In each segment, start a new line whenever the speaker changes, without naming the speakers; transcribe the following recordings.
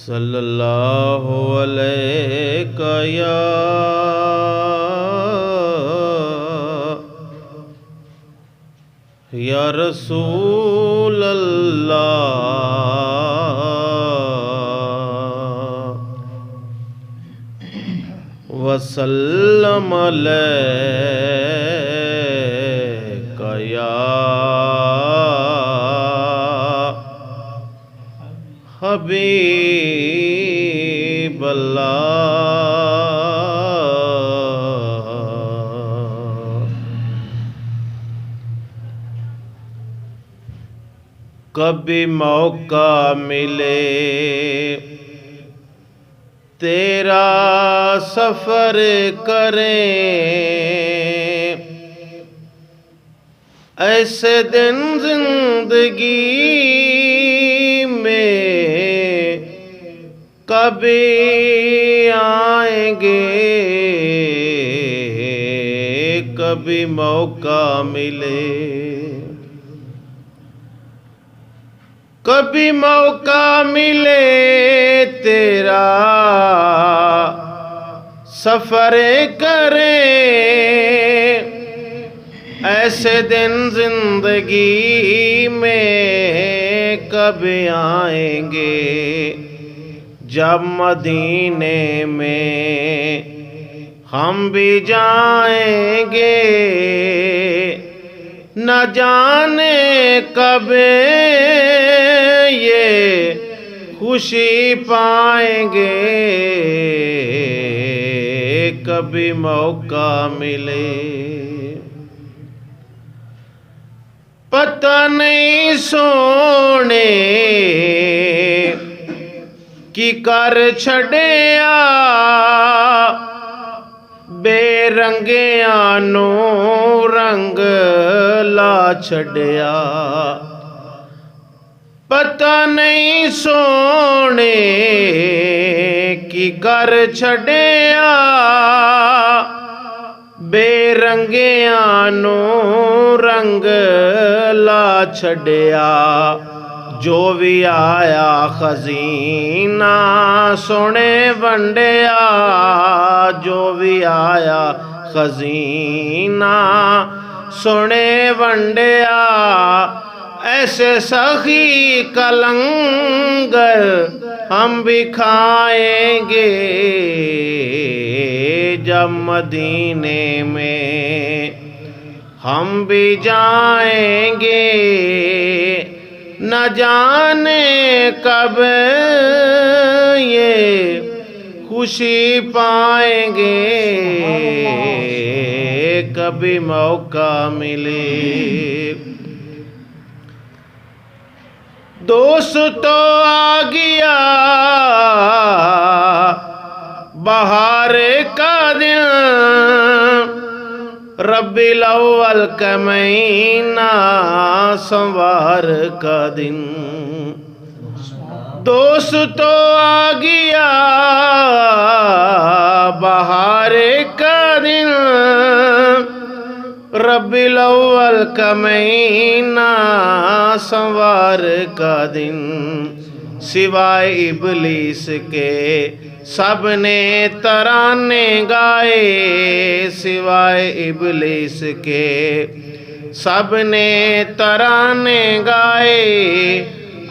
صلی اللہ علیہ یا رسول اللہ وسلم علیکہ یا حبیب اللہ۔ کبھی موقع ملے تیرا سفر کریں، ایسے دن زندگی میں کبھی آئیں گے، کبھی موقع ملے، کبھی موقع ملے تیرا سفر کریں، ایسے دن زندگی میں کبھی آئیں گے، جب مدینے میں ہم بھی جائیں گے، نہ جانے کب یہ خوشی پائیں گے، کبھی موقع ملے۔ پتہ نہیں سونے کی کر چھڑیا، بے رنگیاں نو رنگ لا چھڑیا، پتہ نہیں سونے کی کر چھڑیا، بے رنگیاں نو رنگ لا چھڑیا، جو بھی آیا خزینہ سونے ونڈیا، جو بھی آیا خزینہ سونے ونڈیا، ایسے سخی کا لنگر ہم بھی کھائیں گے، جب مدینے میں ہم بھی جائیں گے، نہ جانے کب یہ خوشی پائیں گے، کبھی موقع ملے۔ دوست تو آ گیا بہار کا دن، ربیع الاول کا مہینہ سوار کا دن، دوست تو آ گیا بہار کا دن، ربیع الاول کا مہینہ سوار کا دن، سوائے ابلیس کے سب نے ترانے گائے، سوائے ابلیس کے سب نے ترانے گائے،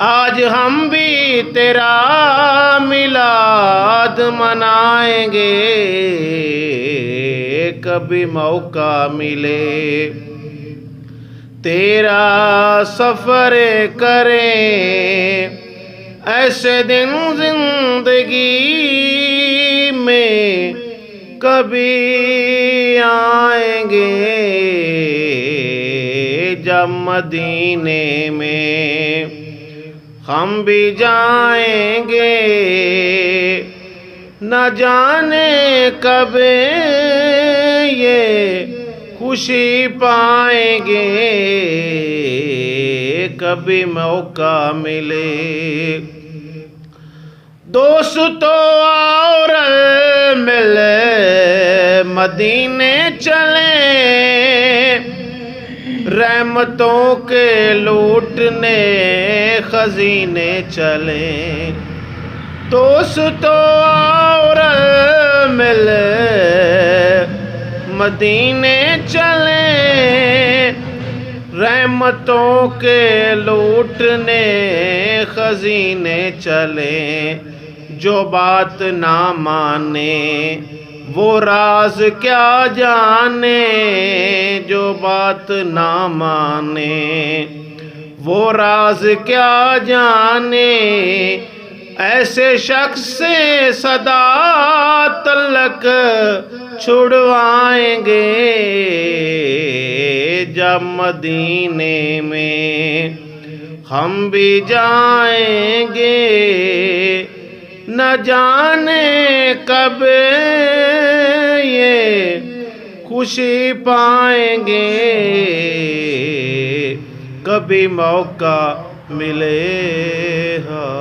آج ہم بھی تیرا میلاد منائیں گے، کبھی موقع ملے تیرا سفر کریں، ایسے دن زندگی میں کبھی آئیں گے، جب مدینے میں ہم بھی جائیں گے، نہ جانے کب یہ خوشی پائیں گے، کبھی موقع ملے۔ دوست تو اور ملے مدینے چلیں، رحمتوں کے لوٹنے خزینے چلیں، دوست اور ملے مدینے چلیں، رحمتوں کے لوٹنے خزینے چلیں، جو بات نہ مانے وہ راز کیا جانے، جو بات نہ مانے وہ راز کیا جانے، ایسے شخص سے صدا تلک چھڑوائیں گے، جب مدینے میں ہم بھی جائیں گے، نہ جانے کب یہ خوشی پائیں گے، کبھی موقع ملے ہاں